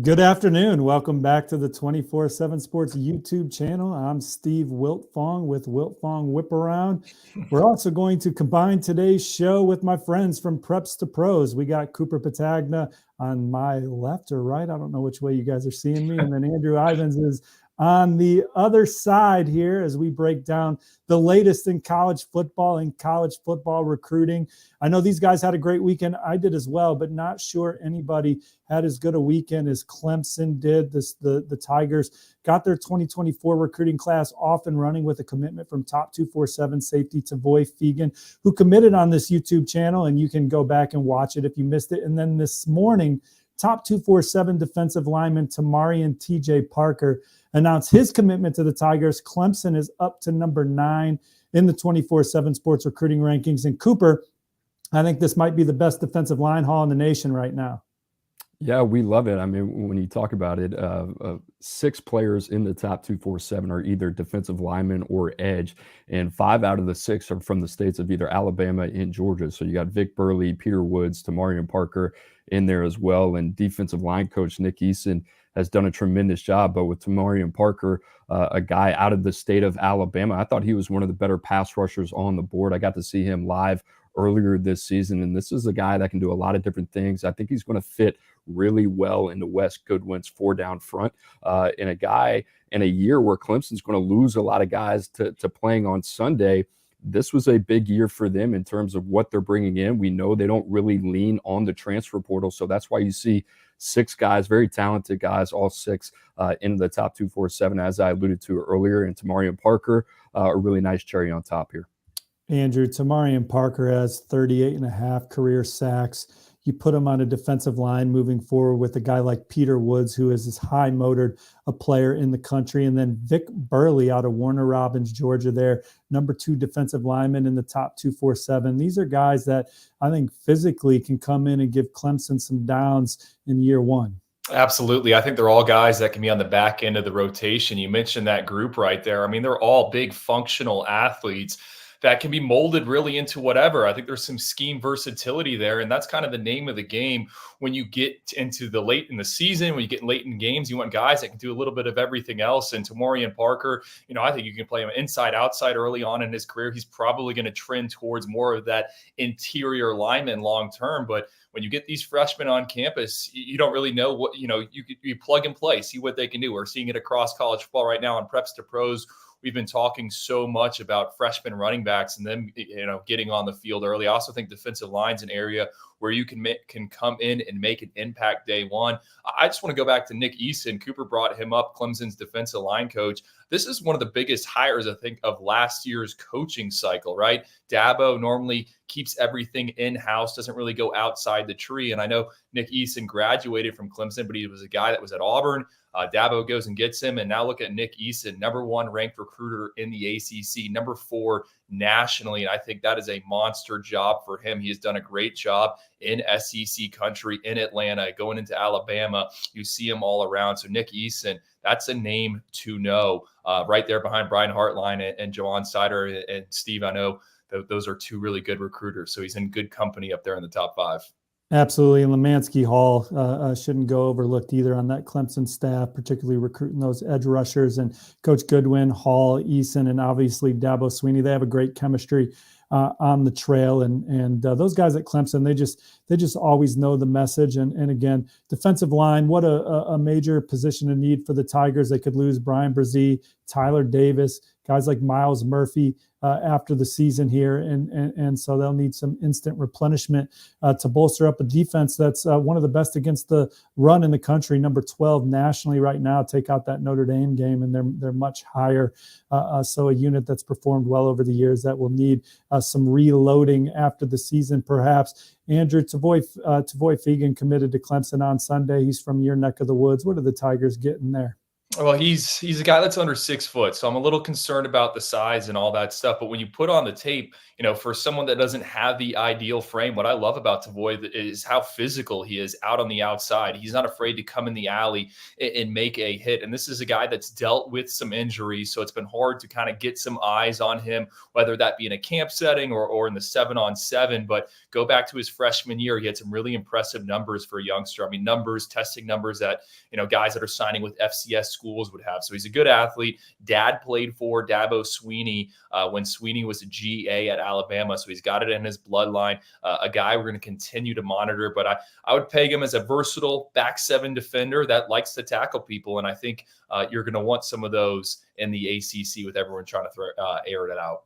Good afternoon. Welcome back to the 24/7 Sports YouTube channel. I'm Steve Wiltfong with Wiltfong Whiparound. We're also going to combine today's show with my friends from Preps to Pros. We got Cooper Petagna on my left or right. I don't know which way you guys are seeing me. And then Andrew Ivins is on the other side here as we break down the latest in college football and college football recruiting. I know these guys had a great weekend. I did as well, but not sure anybody had as good a weekend as Clemson did. The Tigers got their 2024 recruiting class off and running with a commitment from top 247 safety Tavoy Fegan, who committed on this YouTube channel, and you can go back and watch it if you missed it. And then this morning, top 247 defensive lineman Tamarian TJ Parker announced his commitment to the Tigers. Clemson is up to number 9 in the 24/7 sports recruiting rankings. And Cooper, I think this might be the best defensive line haul in the nation right now. Yeah, we love it. I mean, when you talk about it, 6 players in the top 247 are either defensive linemen or edge, and 5 out of the 6 are from the states of either Alabama and Georgia. So you got Vic Burley, Peter Woods, Tamarian Parker in there as well, and defensive line coach Nick Eason has done a tremendous job. But with Tamarian Parker, a guy out of the state of Alabama, I thought he was one of the better pass rushers on the board. I got to see him live earlier this season, and this is a guy that can do a lot of different things. I think he's going to fit really well into Wes Goodwin's 4-down front, and a guy in a year where Clemson's going to lose a lot of guys to playing on Sunday. This was a big year for them in terms of what they're bringing in. We know they don't really lean on the transfer portal, so that's why you see 6 guys, very talented guys, all 6 in the top 247, as I alluded to earlier, and Tamarian Parker, a really nice cherry on top here. Andrew, Tamarian Parker has 38.5 career sacks. You put him on a defensive line moving forward with a guy like Peter Woods, who is as high-motored a player in the country. And then Vic Burley out of Warner Robins, Georgia there, number 2 defensive lineman in the top 247. These are guys that I think physically can come in and give Clemson some downs in year 1. Absolutely. I think they're all guys that can be on the back end of the rotation. You mentioned that group right there. I mean, they're all big functional athletes that can be molded really into whatever. I think there's some scheme versatility there, and that's kind of the name of the game. When you get into the late in the season, when you get late in games, you want guys that can do a little bit of everything else. And Tamarian Parker, I think you can play him inside, outside early on in his career. He's probably going to trend towards more of that interior lineman long term. But when you get these freshmen on campus, you don't really know what, you plug and play, see what they can do. We're seeing it across college football right now on Preps to Pros. We've been talking so much about freshman running backs and them, getting on the field early. I also think defensive line's an area where you can come in and make an impact day one. I just want to go back to Nick Eason. Cooper brought him up, Clemson's defensive line coach. This is one of the biggest hires, I think, of last year's coaching cycle, right? Dabo normally keeps everything in-house, doesn't really go outside the tree. And I know Nick Eason graduated from Clemson, but he was a guy that was at Auburn. Dabo goes and gets him. And now look at Nick Eason, number 1 ranked recruiter in the ACC, number 4 nationally. And I think that is a monster job for him. He has done a great job in SEC country, in Atlanta, going into Alabama. You see him all around. So Nick Eason, that's a name to know, right there behind Brian Hartline and Jawan Sider. And Steve, I know those are 2 really good recruiters. So he's in good company up there in the top 5. Absolutely. And Lemansky Hall shouldn't go overlooked either on that Clemson staff, particularly recruiting those edge rushers. And Coach Goodwin, Hall, Eason, and obviously Dabo Sweeney, they have a great chemistry on the trail. And those guys at Clemson, they just always know the message. And again, defensive line, what a major position of need for the Tigers. They could lose Brian Brzee, Tyler Davis, guys like Miles Murphy after the season here. And so they'll need some instant replenishment to bolster up a defense that's one of the best against the run in the country, number 12 nationally right now. Take out that Notre Dame game, and they're much higher. So a unit that's performed well over the years that will need some reloading after the season, perhaps. Andrew, Tavoy Fegan committed to Clemson on Sunday. He's from your neck of the woods. What are the Tigers getting there? Well, he's a guy that's under 6 foot, so I'm a little concerned about the size and all that stuff. But when you put on the tape, for someone that doesn't have the ideal frame, what I love about Tavoy is how physical he is out on the outside. He's not afraid to come in the alley and make a hit. And this is a guy that's dealt with some injuries, so it's been hard to kind of get some eyes on him, whether that be in a camp setting or in the 7-on-7. But go back to his freshman year, he had some really impressive numbers for a youngster. I mean, testing numbers that guys that are signing with FCS schools would have. So he's a good athlete. Dad played for Dabo Sweeney when Sweeney was a GA at Alabama. So he's got it in his bloodline. A guy we're going to continue to monitor, but I would peg him as a versatile back 7 defender that likes to tackle people. And I think you're going to want some of those in the ACC with everyone trying to air it out.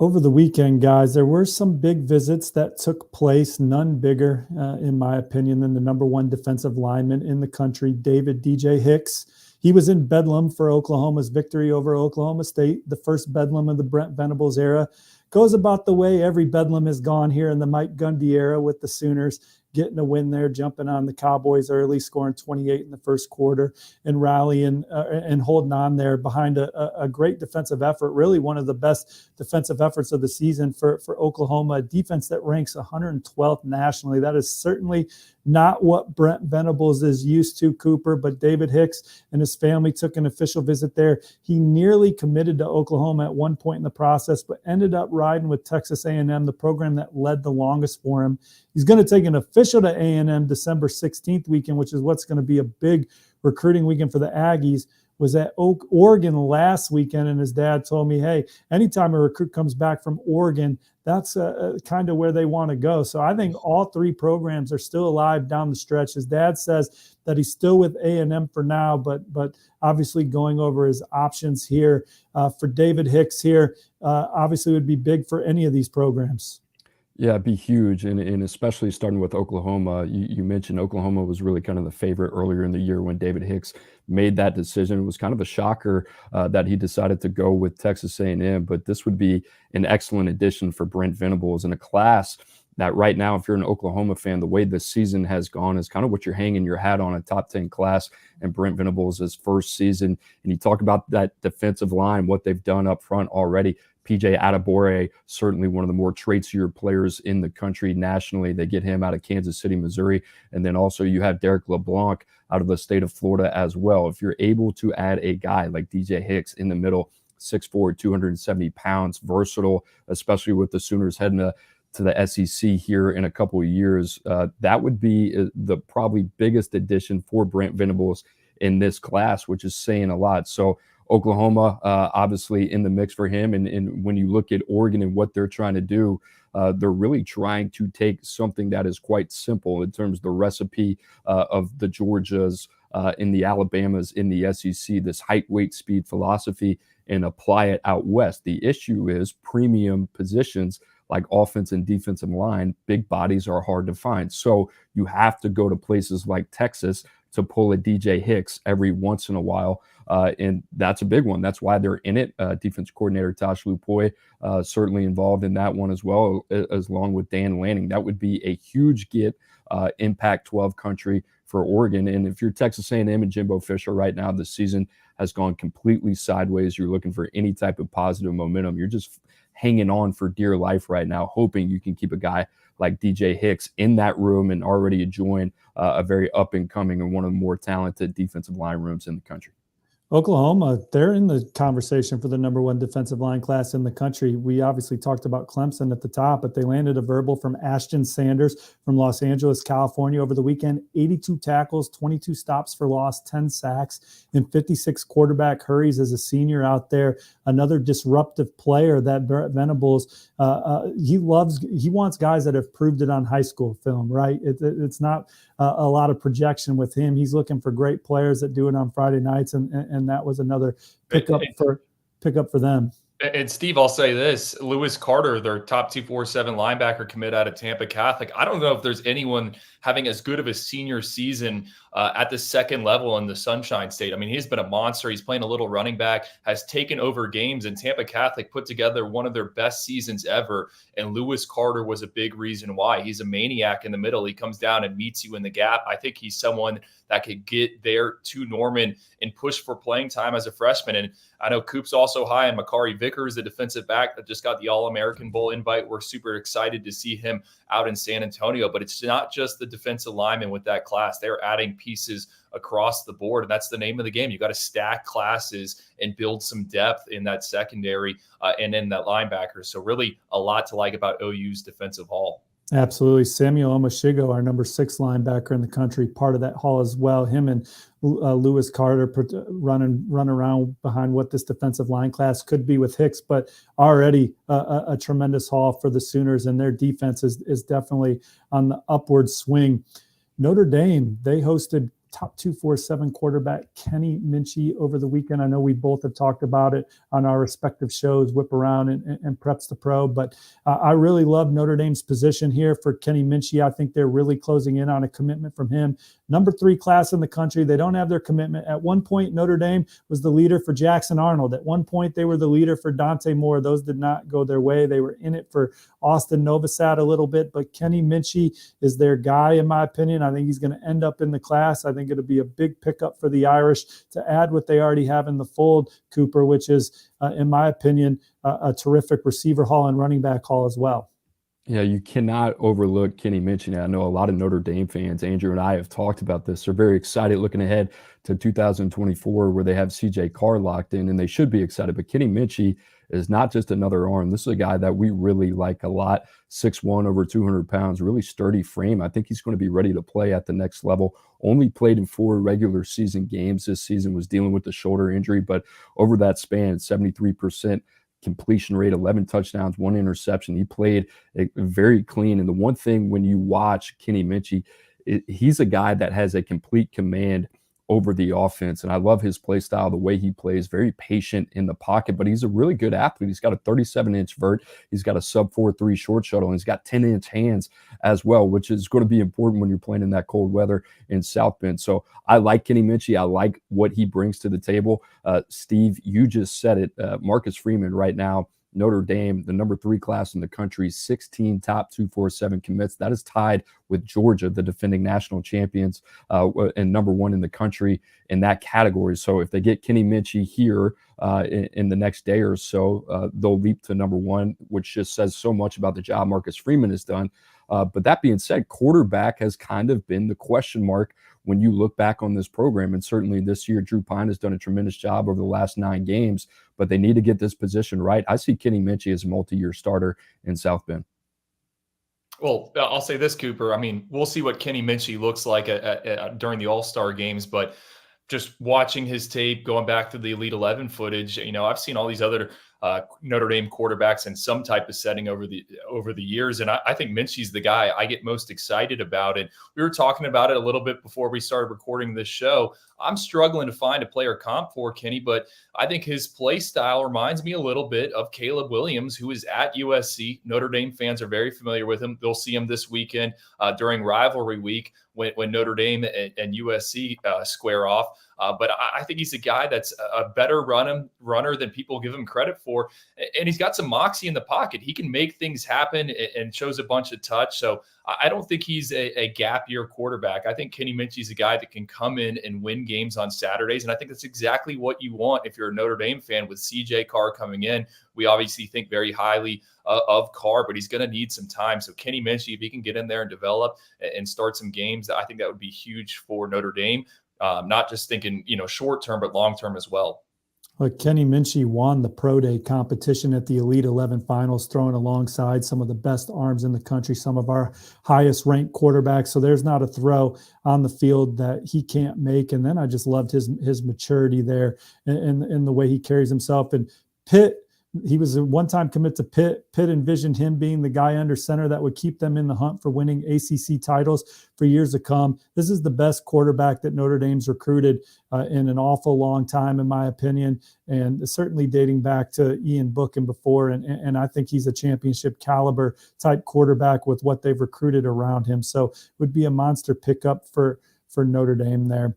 Over the weekend, guys, there were some big visits that took place, none bigger, in my opinion, than the number 1 defensive lineman in the country, David DJ Hicks. He was in Bedlam for Oklahoma's victory over Oklahoma State, the first Bedlam of the Brent Venables era. Goes about the way every Bedlam has gone here in the Mike Gundy era, with the Sooners getting a win there, jumping on the Cowboys early, scoring 28 in the first quarter, and rallying and holding on there behind a great defensive effort, really one of the best defensive efforts of the season for Oklahoma, a defense that ranks 112th nationally. That is certainly not what Brent Venables is used to, Cooper, but David Hicks and his family took an official visit there. He nearly committed to Oklahoma at one point in the process, but ended up riding with Texas A&M, the program that led the longest for him. He's going to take an official to A&M December 16th weekend, which is what's going to be a big recruiting weekend for the Aggies. Was at Oregon last weekend, and his dad told me, hey, anytime a recruit comes back from Oregon, that's kind of where they want to go. So I think all 3 programs are still alive down the stretch. His dad says that he's still with A&M for now, but obviously going over his options here. For David Hicks here, obviously would be big for any of these programs. Yeah, it'd be huge, and especially starting with Oklahoma. You mentioned Oklahoma was really kind of the favorite earlier in the year when David Hicks made that decision. It was kind of a shocker that he decided to go with Texas A&M, but this would be an excellent addition for Brent Venables in a class that right now, if you're an Oklahoma fan, the way the season has gone is kind of what you're hanging your hat on, a top 10 class, and Brent Venables' first season. And you talk about that defensive line, what they've done up front already. PJ Adebawore, certainly one of the more traicier players in the country nationally. They get him out of Kansas City, Missouri. And then also you have Derek LeBlanc out of the state of Florida as well. If you're able to add a guy like DJ Hicks in the middle, 6'4", 270 pounds, versatile, especially with the Sooners heading to the SEC here in a couple of years, that would be the probably biggest addition for Brent Venables in this class, which is saying a lot. So Oklahoma, obviously in the mix for him. And when you look at Oregon and what they're trying to do, they're really trying to take something that is quite simple in terms of the recipe of the Georgias, in the Alabamas, in the SEC, this height, weight, speed philosophy, and apply it out west. The issue is premium positions like offense and defensive line, big bodies are hard to find. So you have to go to places like Texas to pull a DJ Hicks every once in a while. And that's a big one. That's why they're in it. Defense coordinator Tosh Lupoy certainly involved in that one as well, as along with Dan Lanning. That would be a huge get in Pac-12 country for Oregon. And if you're Texas A&M and Jimbo Fisher right now, the season has gone completely sideways. You're looking for any type of positive momentum. You're just hanging on for dear life right now, hoping you can keep a guy like DJ Hicks in that room and already join a very up-and-coming and one of the more talented defensive line rooms in the country. Oklahoma, they're in the conversation for the number 1 defensive line class in the country. We obviously talked about Clemson at the top, but they landed a verbal from Ashton Sanders from Los Angeles, California over the weekend. 82 tackles, 22 stops for loss, 10 sacks, and 56 quarterback hurries as a senior out there. Another disruptive player that Venables, he wants guys that have proved it on high school film, right? It's not a lot of projection with him. He's looking for great players that do it on Friday nights, and that was another pickup for them. And Steve, I'll say this: Lewis Carter, their top 247 linebacker commit out of Tampa Catholic. I don't know if there's anyone having as good of a senior season at the second level in the Sunshine State. I mean, he's been a monster. He's playing a little running back, has taken over games, and Tampa Catholic put together one of their best seasons ever. And Lewis Carter was a big reason why. He's a maniac in the middle. He comes down and meets you in the gap. I think he's someone that could get there to Norman and push for playing time as a freshman. And I know Coop's also high on Makari Vickers, the defensive back that just got the All-American Bowl invite. We're super excited to see him out in San Antonio. But it's not just the defensive linemen with that class. They're adding pieces across the board, and that's the name of the game. You got to stack classes and build some depth in that secondary and in that linebacker. So really a lot to like about OU's defensive haul. Absolutely. Samuel Omashigo, our number 6 linebacker in the country, part of that haul as well. Him and Lewis Carter run around behind what this defensive line class could be with Hicks, but already a tremendous haul for the Sooners, and their defense is definitely on the upward swing. Notre Dame, they hosted top 247 quarterback Kenny Minchey over the weekend. I know we both have talked about it on our respective shows, Whiparound and Preps to Pro, but I really love Notre Dame's position here for Kenny Minchey. I think they're really closing in on a commitment from him. Number 3 class in the country. They don't have their commitment. At one point, Notre Dame was the leader for Jackson Arnold. At one point, they were the leader for Dante Moore. Those did not go their way. They were in it for Austin Novosad a little bit, but Kenny Minchey is their guy, in my opinion. I think he's going to end up in the class. I think it'll be a big pickup for the Irish to add what they already have in the fold, Cooper, which is, in my opinion, a terrific receiver haul and running back haul as well. Yeah, you cannot overlook Kenny Minchey. I know a lot of Notre Dame fans, Andrew and I have talked about this. They're very excited looking ahead to 2024 where they have CJ Carr locked in, and they should be excited. But Kenny Minchey is not just another arm. This is a guy that we really like a lot. 6'1", over 200 pounds, really sturdy frame. I think he's going to be ready to play at the next level. Only played in 4 regular season games this season, was dealing with the shoulder injury, but over that span, 73% completion rate, 11 touchdowns, 1 interception. He played very clean. And the one thing when you watch Kenny Minchey, he's a guy that has a complete command over the offense. And I love his play style, the way he plays, very patient in the pocket, but he's a really good athlete. He's got a 37-inch vert. He's got a sub 4.3 short shuttle, and he's got 10-inch hands as well, which is going to be important when you're playing in that cold weather in South Bend. So I like Kenny Minchey. I like what he brings to the table. Steve, you just said it. Marcus Freeman right now, Notre Dame, the number 3 class in the country, 16 top 247 commits. That is tied with Georgia, the defending national champions, and number 1 in the country in that category. So if they get Kenny Minchey here in the next day or so, they'll leap to number 1, which just says so much about the job Marcus Freeman has done. But that being said, quarterback has kind of been the question mark when you look back on this program. And certainly this year, Drew Pine has done a tremendous job over the last 9 games, but they need to get this position right. I see Kenny Minchey as a multi-year starter in South Bend. Well, I'll say this, Cooper. I mean, we'll see what Kenny Minchey looks like during the All-Star games, but just watching his tape, going back to the Elite 11 footage, I've seen all these other Notre Dame quarterbacks in some type of setting over the years. And I think Minchey's the guy I get most excited about. And we were talking about it a little bit before we started recording this show. I'm struggling to find a player comp for Kenny, but I think his play style reminds me a little bit of Caleb Williams, who is at USC. Notre Dame fans are very familiar with him. They'll see him this weekend during rivalry week when Notre Dame and USC square off. But I think he's a guy that's a better runner than people give him credit for. And he's got some moxie in the pocket. He can make things happen and shows a bunch of touch. So I don't think he's a gap year quarterback. I think Kenny Minchey's a guy that can come in and win games on Saturdays. And I think that's exactly what you want if you're a Notre Dame fan with CJ Carr coming in. We obviously think very highly of Carr, but he's going to need some time. So Kenny Minchey, if he can get in there and develop and start some games, I think that would be huge for Notre Dame. Not just thinking, short term, but long term as well. Look, Kenny Minchey won the Pro Day competition at the Elite 11 finals, throwing alongside some of the best arms in the country, some of our highest ranked quarterbacks. So there's not a throw on the field that he can't make. And then I just loved his maturity there and the way he carries himself. And Pitt He was a one-time commit to Pitt. Pitt envisioned him being the guy under center that would keep them in the hunt for winning ACC titles for years to come. This is the best quarterback that Notre Dame's recruited in an awful long time, in my opinion, and certainly dating back to Ian Book and before. And I think he's a championship caliber type quarterback with what they've recruited around him. So it would be a monster pickup for Notre Dame there.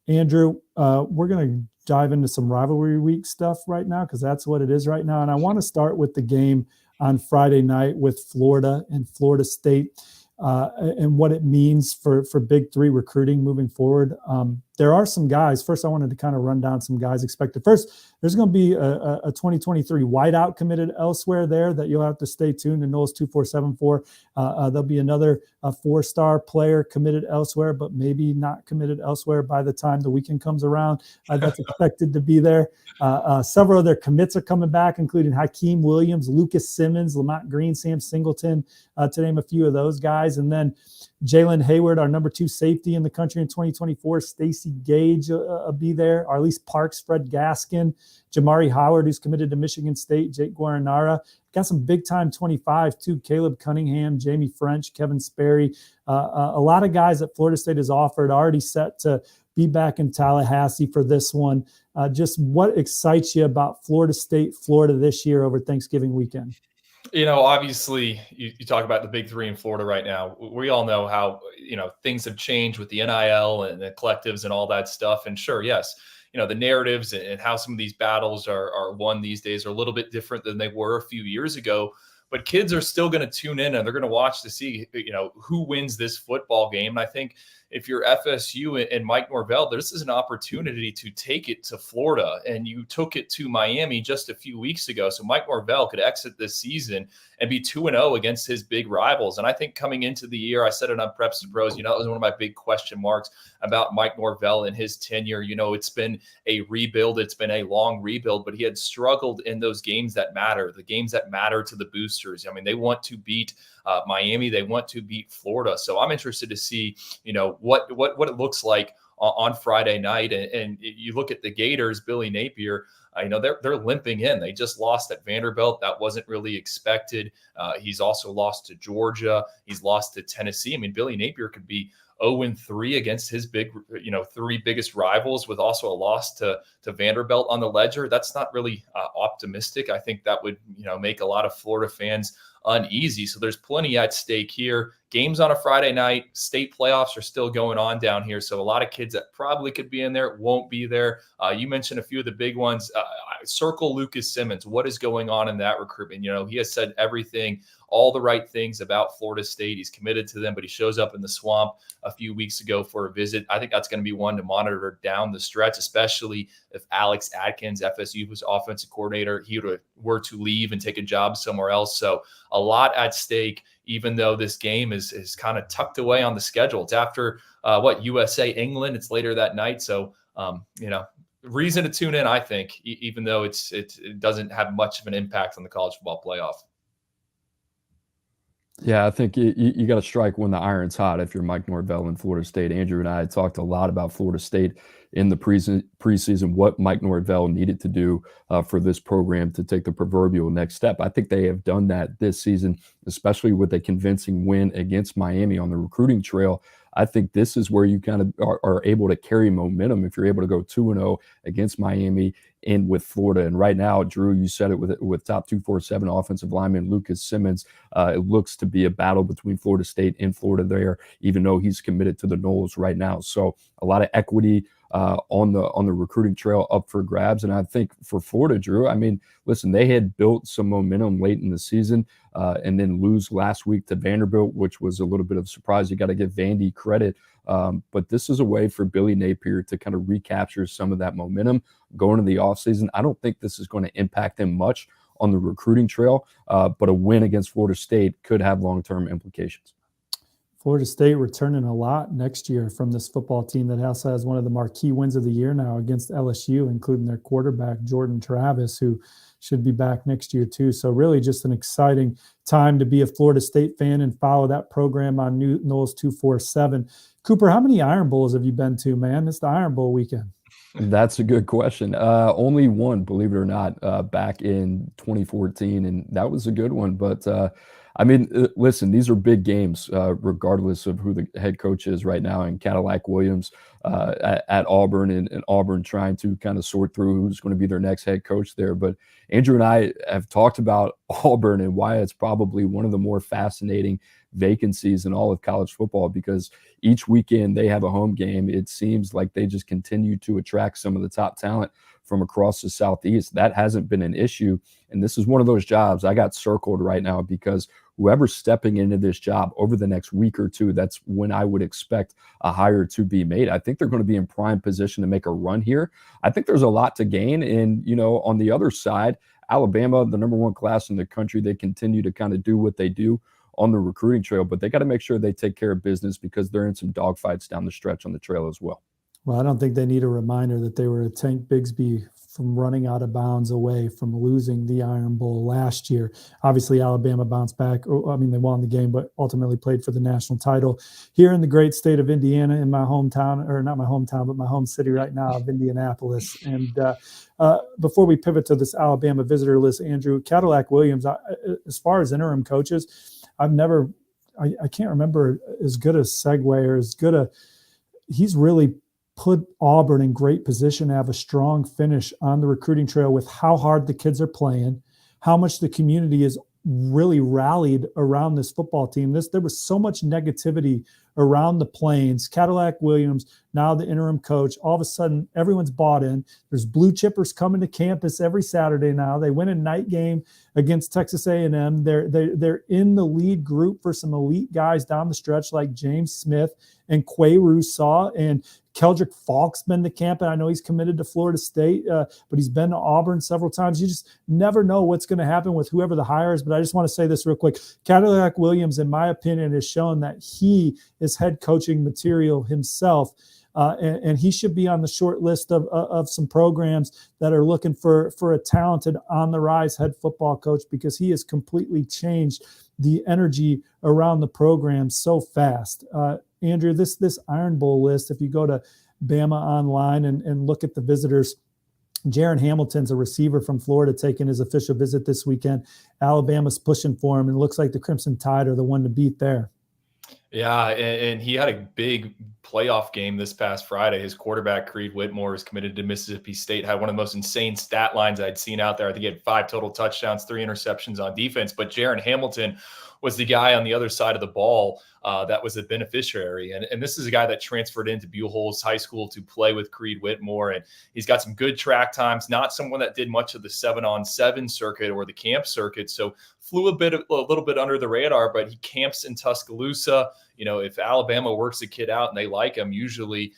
Andrew, we're going to dive into some rivalry week stuff right now, because that's what it is right now. And I want to start with the game on Friday night with Florida and Florida State, and what it means for Big Three recruiting moving forward. There are some guys. First, I wanted to kind of run down some guys expected. First, there's going to be a 2023 wideout committed elsewhere there that you'll have to stay tuned to Knowles 247 for. There'll be another 4-star player committed elsewhere, but maybe not committed elsewhere by the time the weekend comes around. That's expected to be there. Several of their commits are coming back, including Hakeem Williams, Lucas Simmons, Lamont Green, Sam Singleton, to name a few of those guys. And then Jalen Hayward, our number 2 safety in the country in 2024, Stacey Gage be there, Arlise Parks, Fred Gaskin, Jamari Howard, who's committed to Michigan State, Jake Guaranara. Got some big-time 25, too, Caleb Cunningham, Jamie French, Kevin Sperry. A lot of guys that Florida State has offered, already set to be back in Tallahassee for this one. Just what excites you about Florida State, Florida this year over Thanksgiving weekend? Obviously, you talk about the Big Three in Florida right now. We all know how, things have changed with the NIL and the collectives and all that stuff. And sure, yes, the narratives and how some of these battles are won these days are a little bit different than they were a few years ago. But kids are still going to tune in and they're going to watch to see, who wins this football game. And I think if you're FSU and Mike Norvell, this is an opportunity to take it to Florida, and you took it to Miami just a few weeks ago. So Mike Norvell could exit this season and be 2-0 against his big rivals. And I think coming into the year, I said it on Preps to Pros, that was one of my big question marks about Mike Norvell and his tenure. It's been a rebuild. It's been a long rebuild, but he had struggled in those games that matter, the games that matter to the boosters. I mean, they want to beat Miami. They want to beat Florida. So I'm interested to see, what it looks like on Friday night. And you look at the Gators, Billy Napier, they're limping in. They just lost at Vanderbilt. That wasn't really expected. He's also lost to Georgia. He's lost to Tennessee. I mean, Billy Napier could be 0-3 against his big, 3 biggest rivals, with also a loss to Vanderbilt on the ledger. That's not really optimistic. I think that would, make a lot of Florida fans uneasy. So there's plenty at stake here. Games on a Friday night. State playoffs are still going on down here. So a lot of kids that probably could be in there won't be there. You mentioned a few of the big ones. Circle Lucas Simmons. What is going on in that recruitment? He has said everything, all the right things about Florida State. He's committed to them, but he shows up in the swamp a few weeks ago for a visit. I think that's going to be one to monitor down the stretch, especially if Alex Atkins, FSU's offensive coordinator, he were to leave and take a job somewhere else. So a lot at stake, even though this game is kind of tucked away on the schedule. It's after USA England. It's later that night. So, reason to tune in, I think, even though it doesn't have much of an impact on the college football playoff. Yeah, I think you got to strike when the iron's hot if you're Mike Norvell in Florida State. Andrew and I had talked a lot about Florida State in the preseason, what Mike Norvell needed to do for this program to take the proverbial next step. I think they have done that this season, especially with a convincing win against Miami on the recruiting trail. I think this is where you kind of are able to carry momentum if you're able to go 2-0 against Miami and with Florida. And right now, Drew, you said it with top 247 offensive lineman Lucas Simmons. It looks to be a battle between Florida State and Florida there, even though he's committed to the Noles right now. So a lot of equity on the recruiting trail up for grabs. And I think for Florida, Drew, I mean, listen, they had built some momentum late in the season and then lose last week to Vanderbilt, which was a little bit of a surprise. You got to give Vandy credit. But this is a way for Billy Napier to kind of recapture some of that momentum going into the offseason. I don't think this is going to impact him much on the recruiting trail, but a win against Florida State could have long-term implications. Florida State returning a lot next year from this football team that also has one of the marquee wins of the year now against LSU, including their quarterback, Jordan Travis, who should be back next year too. So really just an exciting time to be a Florida State fan and follow that program on Knowles 247. Cooper, how many Iron Bowls have you been to, man? It's the Iron Bowl weekend. That's a good question. Only one, believe it or not, back in 2014, and that was a good one. But I mean, listen, these are big games, regardless of who the head coach is right now. And Cadillac Williams at Auburn, and Auburn trying to kind of sort through who's going to be their next head coach there. But Andrew and I have talked about Auburn and why it's probably one of the more fascinating vacancies in all of college football, because each weekend they have a home game. It seems like they just continue to attract some of the top talent from across the Southeast. That hasn't been an issue. And this is one of those jobs I got circled right now, because whoever's stepping into this job over the next week or two, that's when I would expect a hire to be made. I think they're going to be in prime position to make a run here. I think there's a lot to gain. And, on the other side, Alabama, the number one class in the country, they continue to kind of do what they do on the recruiting trail, but they got to make sure they take care of business, because they're in some dogfights down the stretch on the trail as well. Well, I don't think they need a reminder that they were a Tank Bigsby from running out of bounds away from losing the Iron Bowl last year. Obviously, Alabama bounced back. I mean, they won the game, but ultimately played for the national title here in the great state of Indiana, in my hometown, or not my hometown, but my home city right now of Indianapolis. And before we pivot to this Alabama visitor list, Andrew, Cadillac Williams, as far as interim coaches, I can't remember as good a segue or as good a – he's really put Auburn in great position to have a strong finish on the recruiting trail with how hard the kids are playing, how much the community is really rallied around this football team. There was so much negativity around the Plains. Cadillac Williams, now the interim coach, all of a sudden everyone's bought in. There's blue chippers coming to campus every Saturday now. They win a night game against Texas A&M. They're in the lead group for some elite guys down the stretch like James Smith and Quay Rousseau, and Keldrick Falk's been to camp, and I know he's committed to Florida State, but he's been to Auburn several times. You just never know what's going to happen with whoever the hire is, but I just want to say this real quick. Cadillac Williams, in my opinion, has shown that he is head coaching material himself, and he should be on the short list of some programs that are looking for a talented, on-the-rise head football coach, because he has completely changed the energy around the program so fast. Andrew, this Iron Bowl list, if you go to Bama Online and look at the visitors, Jaron Hamilton's a receiver from Florida taking his official visit this weekend. Alabama's pushing for him, and it looks like the Crimson Tide are the one to beat there. Yeah, and he had a big playoff game this past Friday. His quarterback, Creed Whitmore, is committed to Mississippi State, had one of the most insane stat lines I'd seen out there. I think he had 5 total touchdowns, 3 interceptions on defense. But Jaron Hamilton was the guy on the other side of the ball that was a beneficiary. And this is a guy that transferred into Buellholz High School to play with Creed Whitmore. And he's got some good track times, not someone that did much of the 7-on-7 circuit or the camp circuit. So flew a little bit under the radar, but he camps in Tuscaloosa. If Alabama works a kid out and they like him, usually,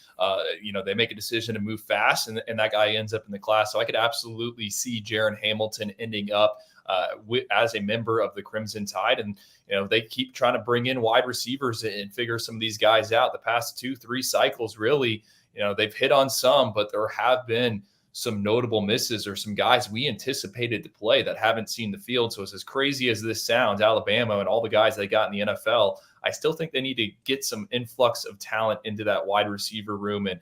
they make a decision to move fast, and that guy ends up in the class. So I could absolutely see Jaron Hamilton ending up as a member of the Crimson Tide. And, they keep trying to bring in wide receivers and figure some of these guys out. The past 2-3 cycles, really, they've hit on some, but there have been some notable misses or some guys we anticipated to play that haven't seen the field. So it's as crazy as this sounds, Alabama and all the guys they got in the NFL, I still think they need to get some influx of talent into that wide receiver room. And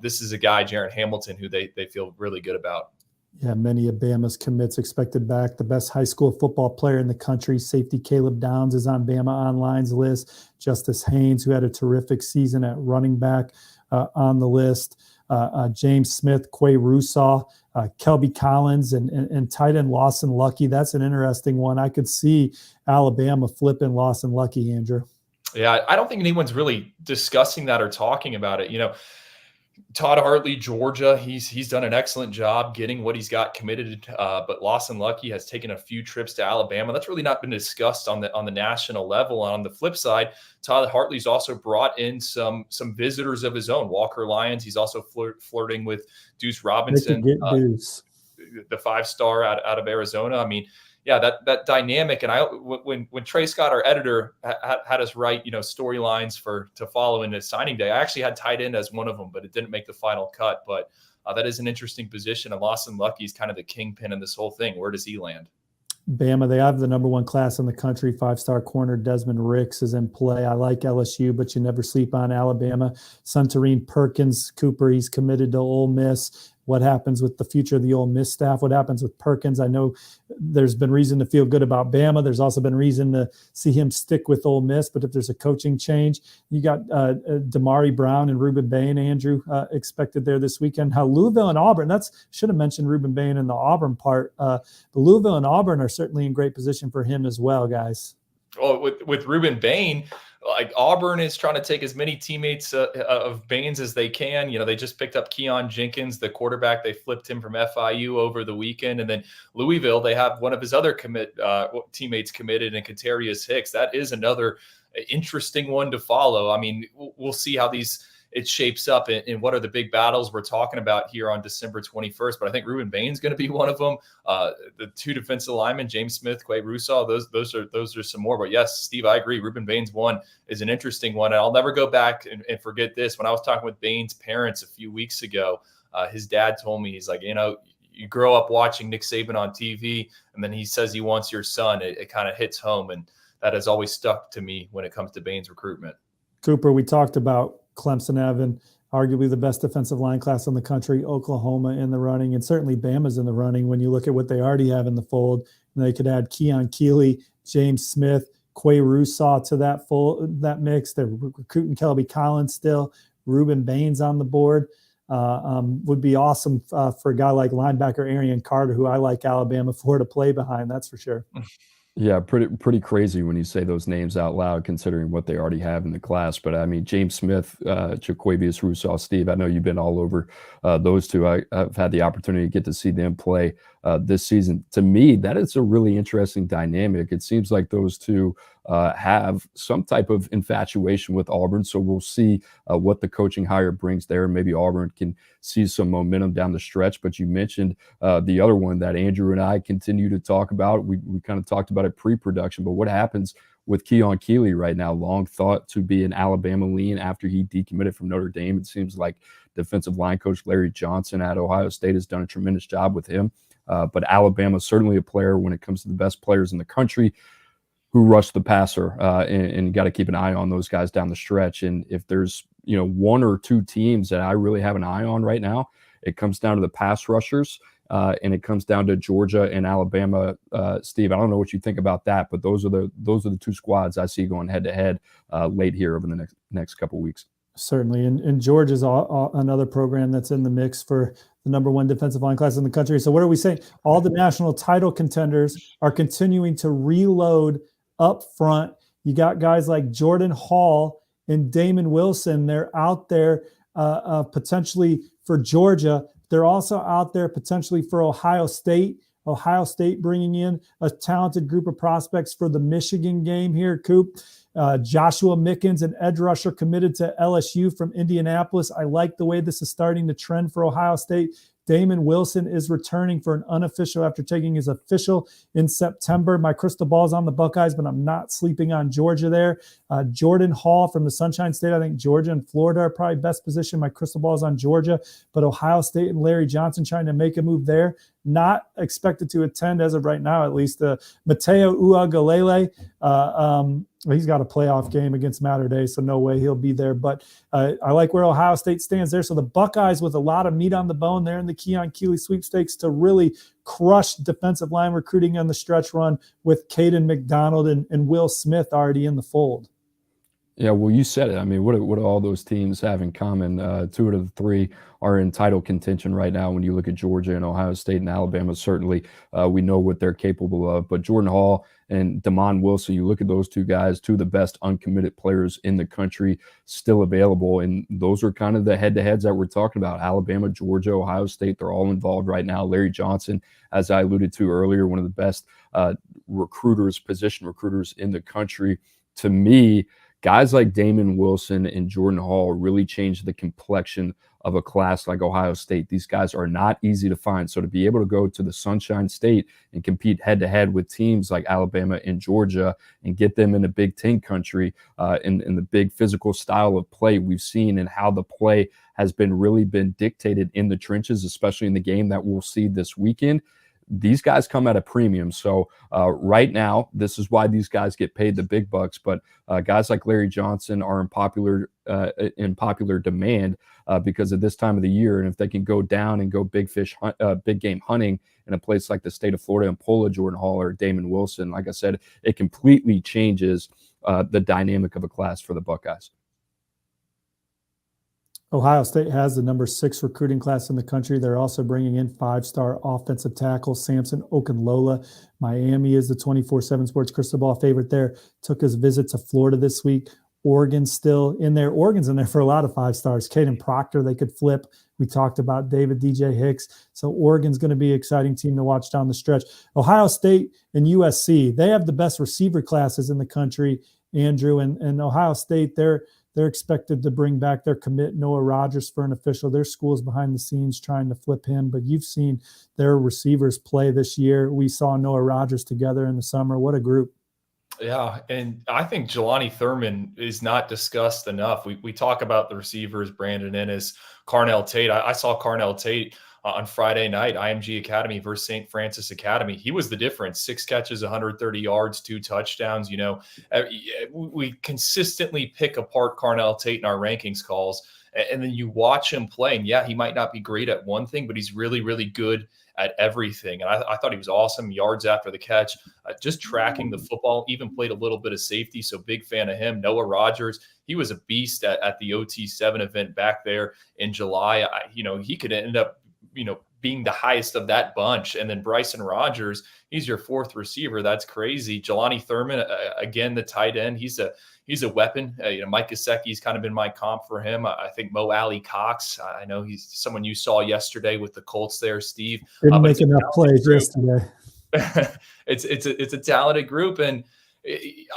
this is a guy, Jaron Hamilton, who they feel really good about. Yeah, many of Bama's commits expected back. The best high school football player in the country, safety Caleb Downs, is on Bama Online's list. Justice Haynes, who had a terrific season at running back, on the list. James Smith, Quay Rousseau, Kelby Collins, and tight end Lawson Lucky. That's an interesting one. I could see Alabama flipping Lawson Lucky, Andrew. Yeah, I don't think anyone's really discussing that or talking about it. Todd Hartley, Georgia, he's done an excellent job getting what he's got committed. But Lawson Lucky has taken a few trips to Alabama. That's really not been discussed on the national level. On the flip side, Todd Hartley's also brought in some visitors of his own. Walker Lyons, he's also flirting with Deuce Robinson, Deuce. the 5-star out of Arizona. I mean, yeah, that dynamic. And when Trey Scott, our editor, had us write, storylines to follow into signing day, I actually had tight end as one of them, but it didn't make the final cut. But that is an interesting position. And Lawson Lucky is kind of the kingpin in this whole thing. Where does he land? Bama, they have the number one class in the country. 5-star corner Desmond Ricks is in play. I like LSU, but you never sleep on Alabama. Suntarine Perkins Cooper, he's committed to Ole Miss. What happens with the future of the Ole Miss staff? What happens with Perkins? I know there's been reason to feel good about Bama. There's also been reason to see him stick with Ole Miss. But if there's a coaching change, you got Damari Brown and Ruben Bain, Andrew, expected there this weekend. How Louisville and Auburn, should have mentioned Ruben Bain in the Auburn part. The Louisville and Auburn are certainly in great position for him as well, guys. Well, with Ruben Bain, like Auburn is trying to take as many teammates of Bain's as they can. You know, they just picked up Keon Jenkins, the quarterback. They flipped him from FIU over the weekend. And then Louisville, they have one of his other teammates committed, in Katarius Hicks. That is another interesting one to follow. I mean, we'll see how it shapes up and what are the big battles we're talking about here on December 21st. But I think Ruben Bain's going to be one of them. The two defensive linemen, James Smith, Quay Russaw, those are some more. But yes, Steve, I agree. Ruben Bain's one is an interesting one. And I'll never go back and forget this. When I was talking with Bain's parents a few weeks ago, his dad told me, he's like, you know, you grow up watching Nick Saban on TV, and then he says he wants your son. It kind of hits home. And that has always stuck to me when it comes to Bain's recruitment. Cooper, we talked about Clemson having arguably the best defensive line class in the country, Oklahoma in the running, and certainly Bama's in the running when you look at what they already have in the fold. And they could add Keon Keeley, James Smith, Quay Russaw to that mix. They're recruiting Kelby Collins still. Ruben Bain's on the board. Would be awesome for a guy like linebacker Arian Carter, who I like Alabama for, to play behind. That's for sure. Yeah, pretty crazy when you say those names out loud, considering what they already have in the class. But I mean, James Smith, Jaquavius Russaw, Steve, I know you've been all over those two. I've had the opportunity to get to see them play this season. To me, that is a really interesting dynamic. It seems like those two have some type of infatuation with Auburn. So we'll see what the coaching hire brings there. Maybe Auburn can see some momentum down the stretch. But you mentioned the other one that Andrew and I continue to talk about. We kind of talked about it pre-production, but what happens with Keon Keeley right now? Long thought to be an Alabama lean after he decommitted from Notre Dame. It seems like defensive line coach Larry Johnson at Ohio State has done a tremendous job with him. But Alabama is certainly a player when it comes to the best players in the country who rush the passer, and got to keep an eye on those guys down the stretch. And if there's, you know, one or two teams that I really have an eye on right now, it comes down to the pass rushers, and it comes down to Georgia and Alabama. Steve, I don't know what you think about that, but those are the two squads I see going head to head late here over the next couple of weeks. Certainly, and Georgia's another program that's in the mix for the number one defensive line class in the country. So what are we saying? All the national title contenders are continuing to reload up front. You got guys like Jordan Hall and Damon Wilson. They're out there potentially for Georgia. They're also out there potentially for Ohio State. Ohio State bringing in a talented group of prospects for the Michigan game here, Coop. Joshua Mickens, an edge rusher committed to LSU from Indianapolis. I like the way this is starting to trend for Ohio State. Damon Wilson is returning for an unofficial after taking his official in September. My crystal ball is on the Buckeyes, but I'm not sleeping on Georgia there. Jordan Hall from the Sunshine State. I think Georgia and Florida are probably best positioned. My crystal ball is on Georgia, but Ohio State and Larry Johnson trying to make a move there. Not expected to attend as of right now, at least. Mateo Uagalele, he's got a playoff game against Mater Dei, so no way he'll be there. But I like where Ohio State stands there. So the Buckeyes with a lot of meat on the bone there in the Keon Keeley sweepstakes to really crush defensive line recruiting on the stretch run with Caden McDonald and Will Smith already in the fold. Yeah, well, you said it. I mean, what do all those teams have in common? Two out of the three are in title contention right now. When you look at Georgia and Ohio State and Alabama, certainly we know what they're capable of. But Jordan Hall and Damon Wilson, you look at those two guys, two of the best uncommitted players in the country still available. And those are kind of the head-to-heads that we're talking about. Alabama, Georgia, Ohio State, they're all involved right now. Larry Johnson, as I alluded to earlier, one of the best position recruiters in the country. To me, guys like Damon Wilson and Jordan Hall really changed the complexion of a class like Ohio State. These guys are not easy to find. So to be able to go to the Sunshine State and compete head-to-head with teams like Alabama and Georgia and get them in a Big Ten country in the big physical style of play we've seen and how the play has been dictated in the trenches, especially in the game that we'll see this weekend, these guys come at a premium. So right now, this is why these guys get paid the big bucks. But guys like Larry Johnson are in popular demand because of this time of the year. And if they can go down and go big game hunting in a place like the state of Florida and pull a Jordan Hall or Damon Wilson, like I said, it completely changes the dynamic of a class for the Buckeyes. Ohio State has the number 6 recruiting class in the country. They're also bringing in 5-star offensive tackle Samson Okunlola. Miami is the 24/7 Sports crystal ball favorite there. Took his visit to Florida this week. Oregon's still in there. Oregon's in there for a lot of 5 stars. Caden Proctor, they could flip. We talked about David DJ Hicks. So Oregon's going to be an exciting team to watch down the stretch. Ohio State and USC, they have the best receiver classes in the country, Andrew. And Ohio State, they're expected to bring back their commit Noah Rogers for an official. Their school's behind the scenes trying to flip him, but you've seen their receivers play this year. We saw Noah Rogers together in the summer. What a group. Yeah, and I think Jelani Thurman is not discussed enough. We talk about the receivers, Brandon Ennis, Carnell Tate. I saw Carnell Tate on Friday night, IMG Academy versus St. Francis Academy. He was the difference. 6 catches, 130 yards, 2 touchdowns. You know, we consistently pick apart Carnell Tate in our rankings calls, and then you watch him play, and yeah, he might not be great at one thing, but he's really, really good at everything. And I thought he was awesome. Yards after the catch, just tracking the football, even played a little bit of safety. So big fan of him. Noah Rogers, he was a beast at the OT7 event back there in July. He could end up, being the highest of that bunch. And then Bryson Rogers, he's your 4th receiver. That's crazy. Jelani Thurman, again, the tight end, he's a weapon. Mike Gesicki's kind of been my comp for him. I think Mo Alley Cox, I know he's someone you saw yesterday with the Colts there, Steve. Didn't make enough plays yesterday. It's a talented group. And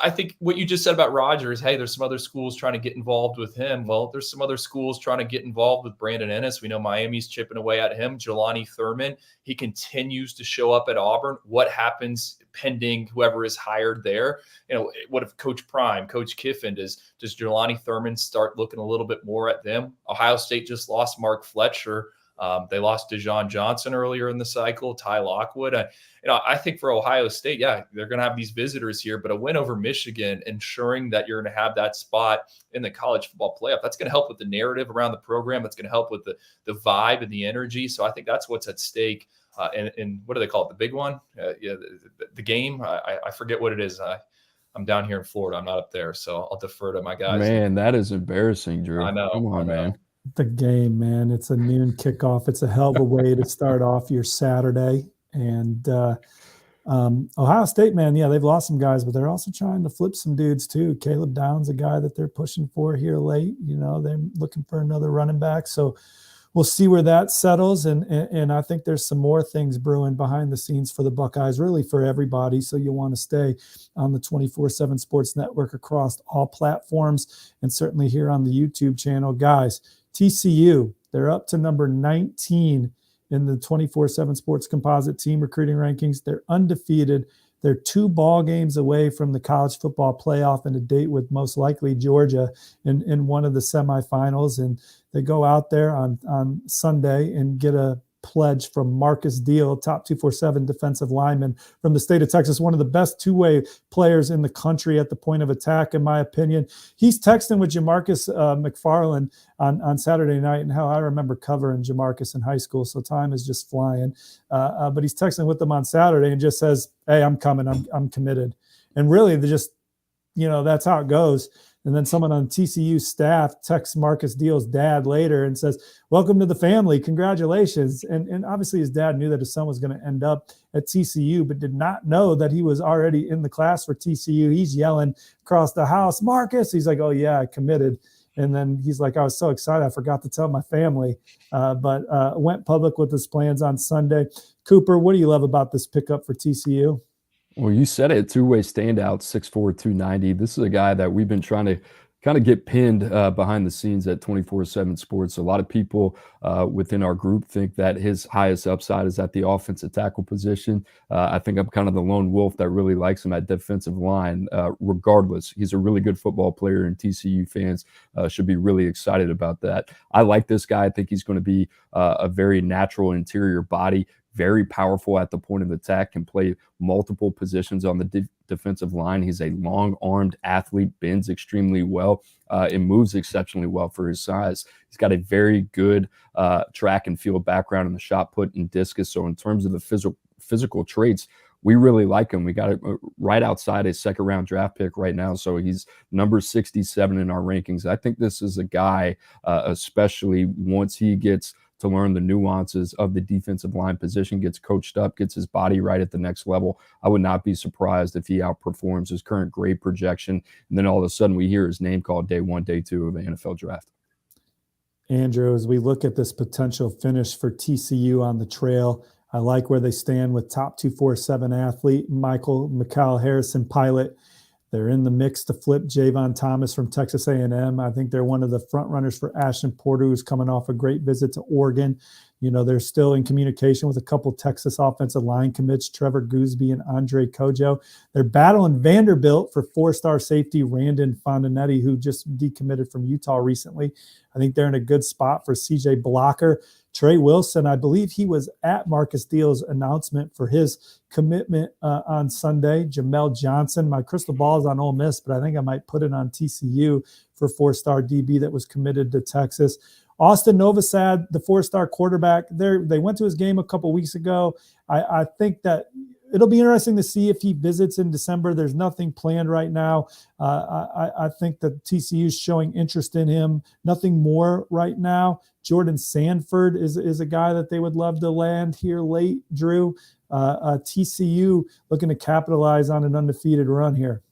I think what you just said about Rogers, hey, there's some other schools trying to get involved with him. Well, there's some other schools trying to get involved with Brandon Ennis. We know Miami's chipping away at him. Jelani Thurman, he continues to show up at Auburn. What happens pending whoever is hired there? What if Coach Prime, Coach Kiffin, does Jelani Thurman start looking a little bit more at them? Ohio State just lost Mark Fletcher. They lost Dejon Johnson earlier in the cycle, Ty Lockwood. I think for Ohio State, yeah, they're going to have these visitors here, but a win over Michigan, ensuring that you're going to have that spot in the college football playoff, that's going to help with the narrative around the program. That's going to help with the vibe and the energy. So I think that's what's at stake. And what do they call it? The big one? The game? I forget what it is. I'm down here in Florida. I'm not up there, so I'll defer to my guys. Man, that is embarrassing, Drew. I know. Come on, man. The game, man. It's a noon kickoff. It's a hell of a way to start off your Saturday. And Ohio State, man, yeah, they've lost some guys, but they're also trying to flip some dudes too. Caleb Downs, a guy that they're pushing for here late. They're looking for another running back. So we'll see where that settles. And I think there's some more things brewing behind the scenes for the Buckeyes, really for everybody. So you want to stay on the 24/7 Sports Network across all platforms and certainly here on the YouTube channel. Guys, TCU, they're up to number 19 in the 24/7 Sports Composite team recruiting rankings. They're undefeated. They're 2 ball games away from the college football playoff and a date with most likely Georgia in one of the semifinals. And they go out there on Sunday and get a pledge from Marcus Deal, top 247 defensive lineman from the state of Texas, one of the best 2-way players in the country at the point of attack, in my opinion. He's texting with Jamarcus McFarland on Saturday night, and how I remember covering Jamarcus in high school, so time is just flying. But he's texting with them on Saturday and just says, hey, I'm coming, I'm committed. And really, they just, that's how it goes. And then someone on TCU staff texts Marcus Deal's dad later and says, welcome to the family, congratulations. And obviously his dad knew that his son was going to end up at TCU, but did not know that he was already in the class for TCU. He's yelling across the house, Marcus. He's like, oh yeah, I committed. And then he's like, I was so excited, I forgot to tell my family, but went public with his plans on Sunday. Cooper, what do you love about this pickup for TCU? Well, you said it, 2-way standout, 6'4", 290. This is a guy that we've been trying to kind of get pinned behind the scenes at 24/7 Sports. A lot of people within our group think that his highest upside is at the offensive tackle position. I think I'm kind of the lone wolf that really likes him at defensive line. Regardless, he's a really good football player, and TCU fans should be really excited about that. I like this guy. I think he's going to be a very natural interior body, very powerful at the point of attack, can play multiple positions on the defensive line. He's a long-armed athlete, bends extremely well, and moves exceptionally well for his size. He's got a very good track and field background in the shot put and discus. So in terms of the physical traits, we really like him. We got it right outside a second-round draft pick right now, so he's number 67 in our rankings. I think this is a guy, especially once he gets to learn the nuances of the defensive line position, gets coached up, gets his body right at the next level. I would not be surprised if he outperforms his current grade projection, and then all of a sudden we hear his name called day 1, day 2 of the NFL draft. Andrew, as we look at this potential finish for TCU on the trail, I like where they stand with top 247 athlete Mikal Harrison Pilot. They're in the mix to flip Javon Thomas from Texas A&M. I think they're one of the front runners for Ashton Porter, who's coming off a great visit to Oregon. You know, they're still in communication with a couple Texas offensive line commits, Trevor Gooseby and Andre Kojo. They're battling Vanderbilt for 4-star safety Randon Fondinetti, who just decommitted from Utah recently. I think they're in a good spot for CJ Blocker. Trey Wilson, I believe he was at Marcus Deal's announcement for his commitment on Sunday. Jamel Johnson, my crystal ball is on Ole Miss, but I think I might put it on TCU for 4-star DB that was committed to Texas. Austin Novosad, the 4-star quarterback, they went to his game a couple weeks ago. I think that it'll be interesting to see if he visits in December. There's nothing planned right now. I think that TCU is showing interest in him. Nothing more right now. Jordan Sanford is a guy that they would love to land here late, Drew. TCU looking to capitalize on an undefeated run here.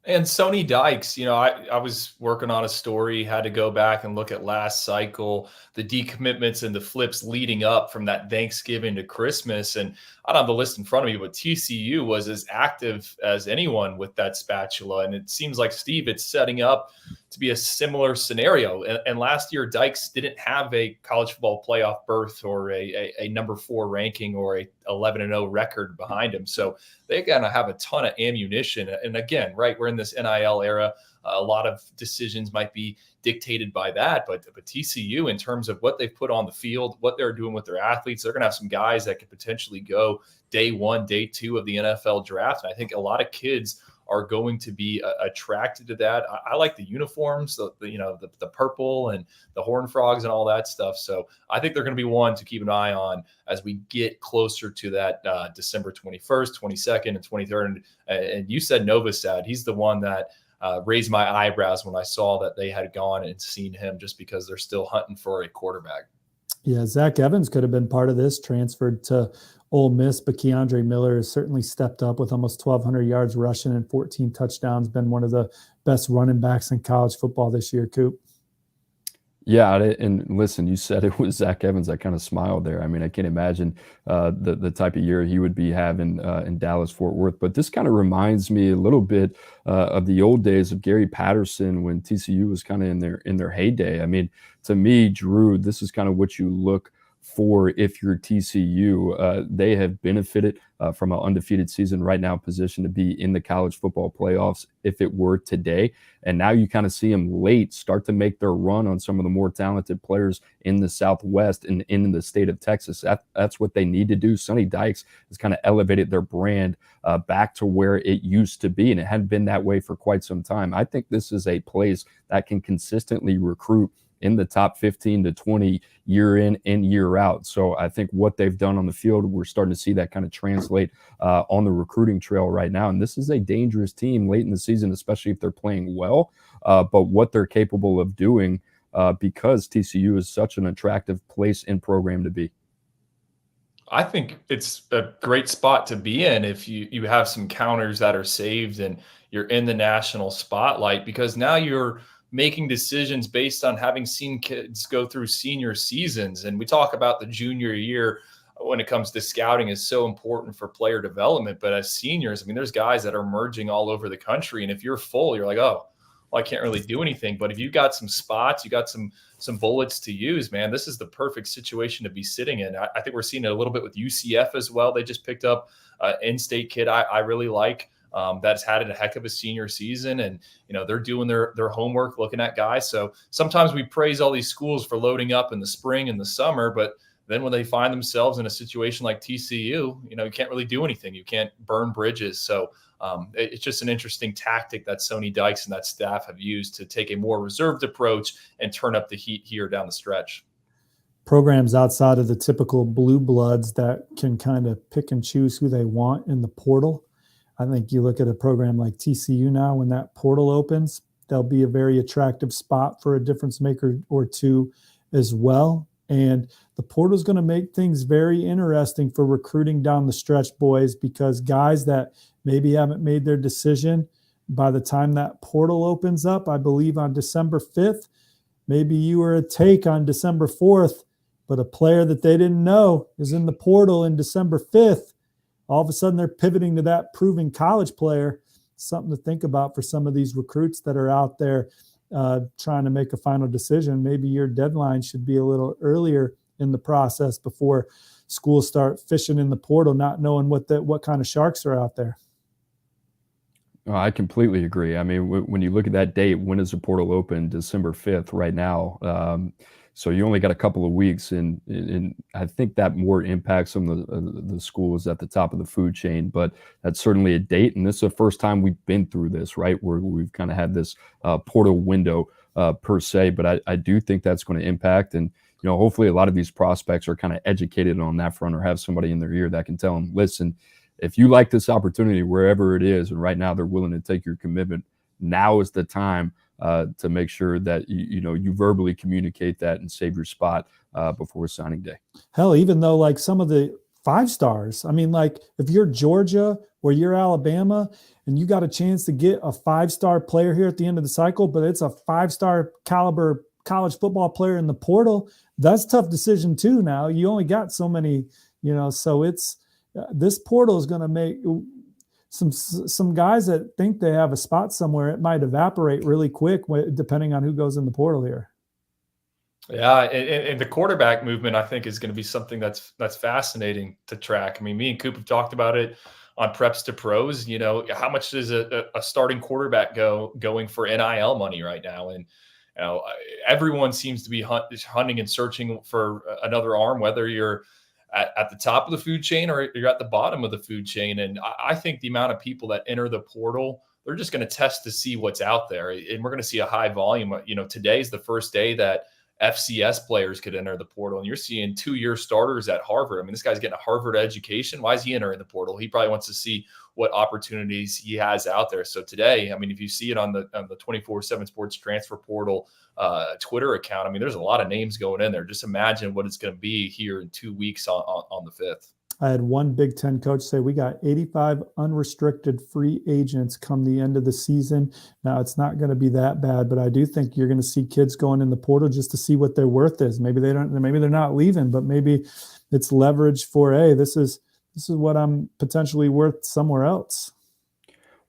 And Sonny Dykes, you know, I was working on a story, had to go back and look at last cycle, the decommitments and the flips leading up from that Thanksgiving to Christmas. And I don't have the list in front of me, but TCU was as active as anyone with that spatula. And it seems like, Steve, it's setting up to be a similar scenario. And last year, Dykes didn't have a college football playoff berth or a number 4 ranking or a 11-0 record behind him. So they're going to have a ton of ammunition. And again, right, we're in this NIL era. A lot of decisions might be dictated by that, but TCU, in terms of what they've put on the field, what they're doing with their athletes, they're going to have some guys that could potentially go day 1, day 2 of the NFL draft. And I think a lot of kids are going to be attracted to that. I like the uniforms, the purple and the Horned Frogs and all that stuff. So I think they're going to be one to keep an eye on as we get closer to that December 21st, 22nd, and 23rd. And you said Novosad. He's the one that raised my eyebrows when I saw that they had gone and seen him, just because they're still hunting for a quarterback. Yeah, Zach Evans could have been part of this, transferred to Ole Miss, but Keandre Miller has certainly stepped up with almost 1,200 yards rushing and 14 touchdowns, been one of the best running backs in college football this year, Coop. Yeah, and listen, you said it was Zach Evans. I kind of smiled there. I mean, I can't imagine the type of year he would be having in Dallas-Fort Worth. But this kind of reminds me a little bit of the old days of Gary Patterson when TCU was kind of in their heyday. I mean, to me, Drew, this is kind of what you look for if you're TCU. They have benefited from an undefeated season right now, positioned to be in the college football playoffs if it were today. And now you kind of see them late start to make their run on some of the more talented players in the Southwest and in the state of Texas. That's what they need to do. Sonny Dykes has kind of elevated their brand back to where it used to be, and it hadn't been that way for quite some time. I think this is a place that can consistently recruit in the top 15 to 20 year in and year out. So I think what they've done on the field, we're starting to see that kind of translate on the recruiting trail right now. And this is a dangerous team late in the season, especially if they're playing well. But what they're capable of doing because TCU is such an attractive place and program to be. I think it's a great spot to be in if you have some counters that are saved and you're in the national spotlight, because now you're making decisions based on having seen kids go through senior seasons. And we talk about the junior year when it comes to scouting is so important for player development. But as seniors, I mean, there's guys that are emerging all over the country. And if you're full, you're like, oh, well, I can't really do anything. But if you got some spots, you got some bullets to use, man, this is the perfect situation to be sitting in. I think we're seeing it a little bit with UCF as well. They just picked up an in-state kid I really like. That's had a heck of a senior season, and they're doing their homework, looking at guys. So sometimes we praise all these schools for loading up in the spring and the summer, but Then when they find themselves in a situation like TCU, you can't really do anything. You can't burn bridges. So it's just an interesting tactic that Sonny Dykes and that staff have used to take a more reserved approach and turn up the heat here down the stretch. Programs outside of the typical blue bloods that can kind of pick and choose who they want in the portal. I think you look at a program like TCU now, when that portal opens, there'll be a very attractive spot for a difference maker or two as well. And the portal is going to make things very interesting for recruiting down the stretch, boys, because guys that maybe haven't made their decision by the time that portal opens up, I believe on December 5th, maybe you were a take on December 4th, but a player that they didn't know is in the portal in December 5th. All of a sudden they're pivoting to that proven college player. Something to think about for some of these recruits that are out there trying to make a final decision. Maybe your deadline should be a little earlier in the process before schools start fishing in the portal, not knowing what kind of sharks are out there. Oh, I completely agree. I mean, when you look at that date, when is the portal open? December 5th right now. So you only got a couple of weeks, and I think that more impacts some of the schools at the top of the food chain. But that's certainly a date, and this is the first time we've been through this, right? Where we've kind of had this portal window per se. But I do think that's going to impact, and hopefully a lot of these prospects are kind of educated on that front, or have somebody in their ear that can tell them, listen, if you like this opportunity wherever it is, and right now they're willing to take your commitment, now is the time to make sure that you verbally communicate that and save your spot before signing day. Hell, even though like some of the 5 stars, I mean, like if you're Georgia or you're Alabama and you got a chance to get a 5-star player here at the end of the cycle, but it's a 5-star caliber college football player in the portal, that's a tough decision too. Now you only got so many, so it's this portal is going to make some guys that think they have a spot somewhere, it might evaporate really quick depending on who goes in the portal here. Yeah, and the quarterback movement, I think, is going to be something that's fascinating to track. I mean, me and Coop have talked about it on Preps to Pros. How much does a starting quarterback going for NIL money right now? And everyone seems to be hunting and searching for another arm, whether you're at the top of the food chain or you're at the bottom of the food chain. And I think the amount of people that enter the portal, they're just going to test to see what's out there. And we're going to see a high volume. Today's the first day that FCS players could enter the portal, and you're seeing 2-year starters at Harvard. I mean, this guy's getting a Harvard education. Why is he entering the portal? He probably wants to see what opportunities he has out there. So today, I mean, if you see it on the 24/7 Sports Transfer Portal Twitter account, I mean, there's a lot of names going in there. Just imagine what it's going to be here in 2 weeks on the 5th. I had one Big Ten coach say we got 85 unrestricted free agents come the end of the season. Now, it's not going to be that bad, but I do think you're going to see kids going in the portal just to see what their worth is. Maybe they're not leaving, but maybe it's leverage for, hey, this is what I'm potentially worth somewhere else.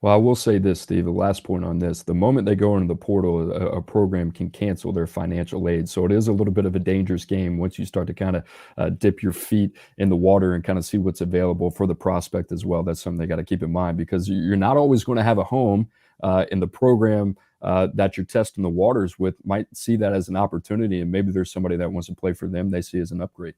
Well, I will say this, Steve, the last point on this, the moment they go into the portal, a program can cancel their financial aid. So it is a little bit of a dangerous game once you start to kind of dip your feet in the water and kind of see what's available for the prospect as well. That's something they got to keep in mind, because you're not always going to have a home in the program that you're testing the waters with. Might see that as an opportunity, and maybe there's somebody that wants to play for them they see as an upgrade.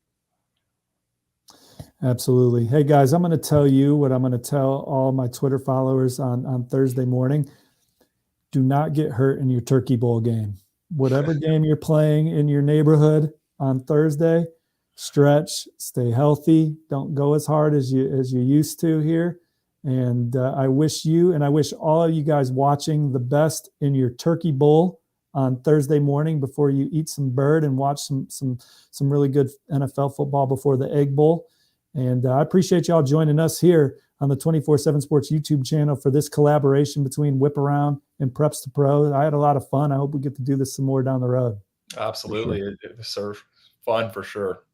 Absolutely. Hey, guys, I'm going to tell you what I'm going to tell all my Twitter followers on Thursday morning. Do not get hurt in your Turkey Bowl game. Whatever game you're playing in your neighborhood on Thursday, stretch, stay healthy. Don't go as hard as you used to here. And I wish you and I wish all of you guys watching the best in your Turkey Bowl on Thursday morning before you eat some bird and watch some really good NFL football before the Egg Bowl. And I appreciate y'all joining us here on the 24/7 Sports YouTube channel for this collaboration between Whiparound and Preps to Pro. I had a lot of fun. I hope we get to do this some more down the road. Absolutely. It was fun for sure.